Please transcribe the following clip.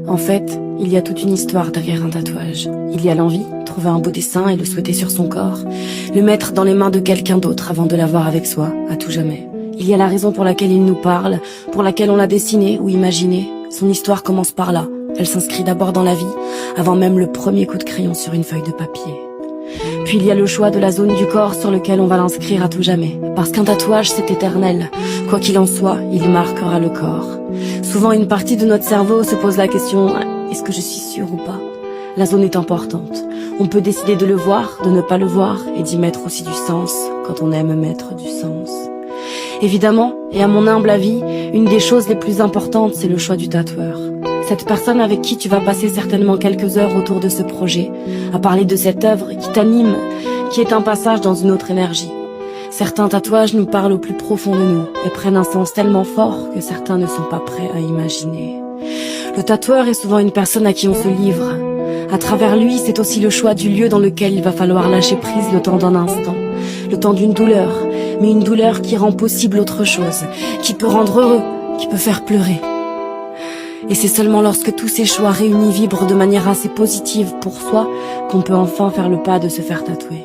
En fait, il y a toute une histoire derrière un tatouage. Il y a l'envie, trouver un beau dessin et le souhaiter sur son corps, le mettre dans les mains de quelqu'un d'autre avant de l'avoir avec soi, à tout jamais. Il y a la raison pour laquelle il nous parle, pour laquelle on l'a dessiné ou imaginé. Son histoire commence par là. Elle s'inscrit d'abord dans la vie, avant même le premier coup de crayon sur une feuille de papier. Puis il y a le choix de la zone du corps sur lequel on va l'inscrire à tout jamais. Parce qu'un tatouage, c'est éternel. Quoi qu'il en soit, il marquera le corps. Souvent, une partie de notre cerveau se pose la question « Est-ce que je suis sûre ou pas ?» La zone est importante. On peut décider de le voir, de ne pas le voir, et d'y mettre aussi du sens, quand on aime mettre du sens. Évidemment, et à mon humble avis, une des choses les plus importantes, c'est le choix du tatoueur. Cette personne avec qui tu vas passer certainement quelques heures autour de ce projet, à parler de cette œuvre qui t'anime, qui est un passage dans une autre énergie. Certains tatouages nous parlent au plus profond de nous et prennent un sens tellement fort que certains ne sont pas prêts à imaginer. Le tatoueur est souvent une personne à qui on se livre. À travers lui, c'est aussi le choix du lieu dans lequel il va falloir lâcher prise le temps d'un instant, le temps d'une douleur, mais une douleur qui rend possible autre chose, qui peut rendre heureux, qui peut faire pleurer. Et c'est seulement lorsque tous ces choix réunis vibrent de manière assez positive pour soi qu'on peut enfin faire le pas de se faire tatouer.